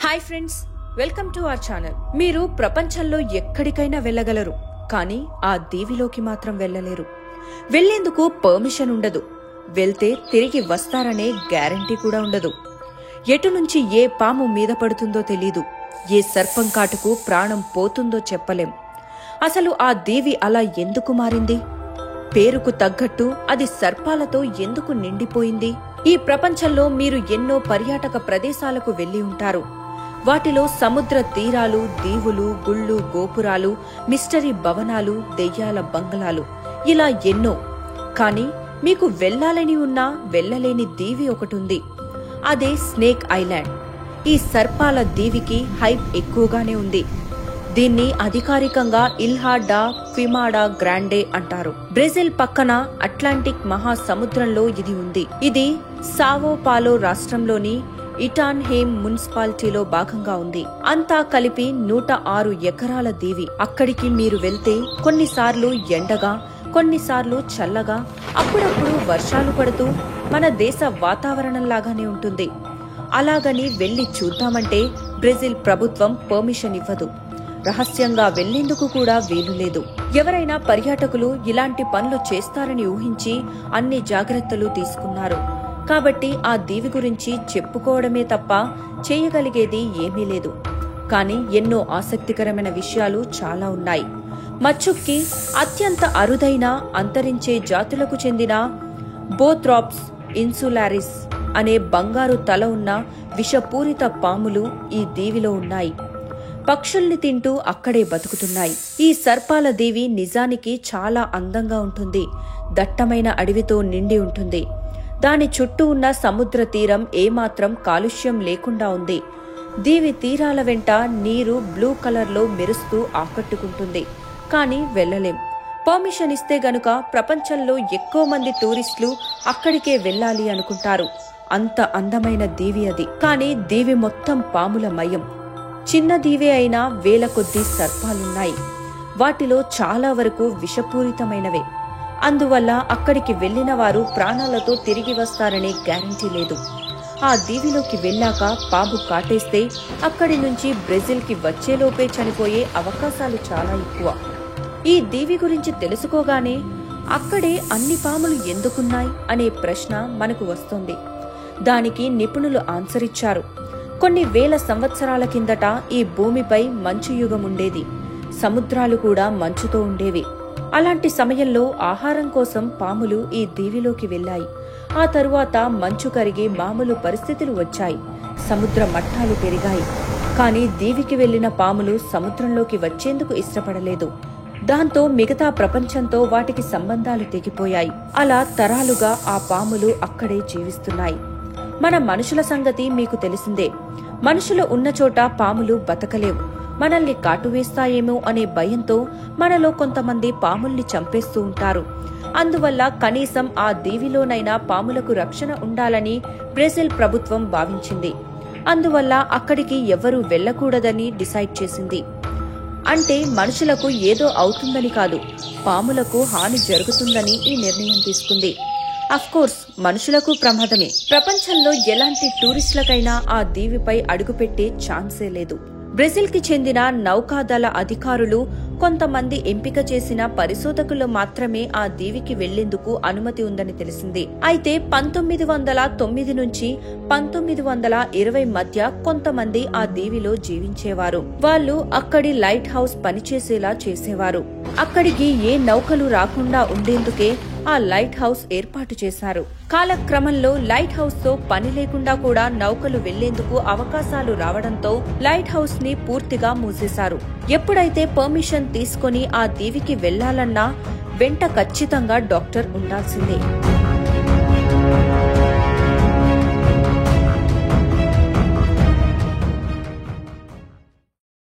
Hi friends, welcome to our channel. మీరు ప్రపంచంలో ఎక్కడికైనా వెళ్ళగలరు, కానీ ఆ దీవిలోకి మాత్రం వెళ్ళలేరు. వెళ్లేందుకు పర్మిషన్ ఉండదు. వెళ్తే తిరిగి వస్తారనే గ్యారంటీ కూడా ఉండదు. ఎటు నుంచి ఏ పాము మీద పడుతుందో తెలీదు. ఏ సర్పం కాటుకు ప్రాణం పోతుందో చెప్పలేం. అసలు ఆ దీవి అలా ఎందుకు మారింది? పేరుకు తగ్గట్టు అది సర్పాలతో ఎందుకు నిండిపోయింది? ఈ ప్రపంచంలో మీరు ఎన్నో పర్యాటక ప్రదేశాలకు వెళ్లి ఉంటారు. వాటిలో సముద్ర తీరాలు, దీవులు, గుళ్ళు, గోపురాలు, మిస్టరీ భవనాలు, దెయ్యాల బంగళాలు, ఇలా ఎన్నో. కానీ మీకు వెళ్లాలని ఉన్నా వెళ్లలేని దీవి ఒకటుంది. అదే స్నేక్ ఐలాండ్. ఈ సర్పాల దీవికి హైప్ ఎక్కువగానే ఉంది. దీన్ని అధికారికంగా ఇల్హా డా క్విమాడా గ్రాండే అంటారు. బ్రెజిల్ పక్కన అట్లాంటిక్ మహాసముద్రంలో ఇది ఉంది. ఇది సావో పాలో రాష్ట్రంలోని ఇటాన్హేమ్ మున్సిపాలిటీలో భాగంగా ఉంది. అంతా కలిపి 106 ఎకరాల దీవి. అక్కడికి మీరు వెళ్తే కొన్నిసార్లు ఎండగా, కొన్నిసార్లు చల్లగా, అప్పుడప్పుడు వర్షాలు పడుతూ మన దేశ వాతావరణంలాగానే ఉంటుంది. అలాగని వెళ్లి చూద్దామంటే బ్రెజిల్ ప్రభుత్వం పర్మిషన్ ఇవ్వదు. రహస్యంగా వెళ్లేందుకు కూడా వీలు లేదు. ఎవరైనా పర్యాటకులు ఇలాంటి పనులు చేస్తారని ఊహించి అన్ని జాగ్రత్తలు తీసుకున్నారు. కాబట్టి ఆ దీవి గురించి చెప్పుకోవడమే తప్ప చేయగలిగేది ఏమీ లేదు. కానీ ఎన్నో ఆసక్తికరమైన విషయాలు చాలా ఉన్నాయి. మచ్చుక్కి అత్యంత అరుదైన అంతరించే జాతులకు చెందిన బోథ్రాప్స్ ఇన్సులారిస్ అనే బంగారు తల ఉన్న విషపూరిత పాములు ఈ దీవిలో ఉన్నాయి. పక్షుల్ని తింటూ అక్కడే బతుకుతున్నాయి. ఈ సర్పాల దీవి నిజానికి చాలా అందంగా ఉంటుంది. దట్టమైన అడవితో నిండి ఉంటుంది. దాని చుట్టూ ఉన్న సముద్ర తీరం ఏమాత్రం కాలుష్యం లేకుండా ఉంది. దీవి తీరాల వెంట నీరు బ్లూ కలర్లో మెరుస్తూ ఆకట్టుకుంటుంది. కానీ వెళ్లలేం. పర్మిషన్ ఇస్తే గనుక ప్రపంచంలో ఎక్కువ మంది టూరిస్టులు అక్కడికే వెళ్లాలి అనుకుంటారు. అంత అందమైన దీవి అది. కానీ దీవి మొత్తం పాముల మయం. చిన్న దీవే అయినా వేల కొద్దీ సర్పాలున్నాయి. వాటిలో చాలా వరకు విషపూరితమైనవే. అందువల్ల అక్కడికి వెళ్లిన వారు ప్రాణాలతో తిరిగి వస్తారనే గ్యారంటీ లేదు. ఆ దీవిలోకి వెళ్లాక పాము కాటేస్తే అక్కడి నుంచి బ్రెజిల్కి వచ్చేలోపే చనిపోయే అవకాశాలు చాలా ఎక్కువ. ఈ దీవి గురించి తెలుసుకోగానే అక్కడే అన్ని పాములు ఎందుకున్నాయి అనే ప్రశ్న మనకు వస్తుంది. దానికి నిపుణులు ఆన్సర్ ఇచ్చారు. కొన్ని వేల సంవత్సరాల కిందట ఈ భూమిపై మంచు యుగం ఉండేది. సముద్రాలు కూడా మంచుతో ఉండేవి. అలాంటి సమయంలో ఆహారం కోసం పాములు ఈ దీవిలోకి వెళ్లాయి. ఆ తరువాత మంచు కరిగి మామూలు పరిస్థితులు వచ్చాయి. సముద్ర మట్టాలు పెరిగాయి. కానీ దీవికి వెళ్లిన పాములు సముద్రంలోకి వచ్చేందుకు ఇష్టపడలేదు. దాంతో మిగతా ప్రపంచంతో వాటికి సంబంధాలు తెగిపోయాయి. అలా తరాలుగా ఆ పాములు అక్కడే జీవిస్తున్నాయి. మన మనుషుల సంగతి మీకు తెలిసిందే. మనుషులు ఉన్న చోట పాములు బతకలేవు. మనల్ని కాటువేస్తాయేమో అనే భయంతో మనలో కొంతమంది పాముల్ని చంపేస్తూ ఉంటారు. అందువల్ల కనీసం ఆ దీవిలోనైనా పాములకు రక్షణ ఉండాలని బ్రెజిల్ ప్రభుత్వం భావించింది. అందువల్ల అక్కడికి ఎవ్వరూ వెళ్లకూడదని డిసైడ్ చేసింది. అంటే మనుషులకు ఏదో అవుతుందని కాదు, పాములకు హాని జరుగుతుందని ఈ నిర్ణయం తీసుకుంది. అఫ్కోర్స్ మనుషులకు ప్రమాదమే. ప్రపంచంలో ఎలాంటి టూరిస్టులకైనా ఆ దీవిపై అడుగుపెట్టే ఛాన్సే లేదు. బ్రెజిల్ కి చెందిన నౌకాదళ అధికారులు కొంతమంది ఎంపిక చేసిన పరిశోధకులు మాత్రమే ఆ దీవికి వెళ్లేందుకు అనుమతి ఉందని తెలిసింది. అయితే 1909 నుంచి 1920 మధ్య కొంతమంది ఆ దీవిలో జీవించేవారు. వాళ్ళు అక్కడి లైట్ హౌస్ పనిచేసేలా చేసేవారు. అక్కడికి ఏ నౌకలు రాకుండా ఉండేందుకే ఆ లైట్ హౌస్ ఏర్పాటు చేశారు. కాలక్రమంలో లైట్ హౌస్ తో పని లేకుండా కూడా నౌకలు వెళ్లేందుకు అవకాశాలు రావడంతో లైట్ హౌస్ ని పూర్తిగా మూసేశారు. ఎప్పుడైతే పర్మిషన్ తీసుకుని ఆ దీవికి వెళ్లాలన్నా వెంట ఖచ్చితంగా డాక్టర్ ఉండాల్సిందే.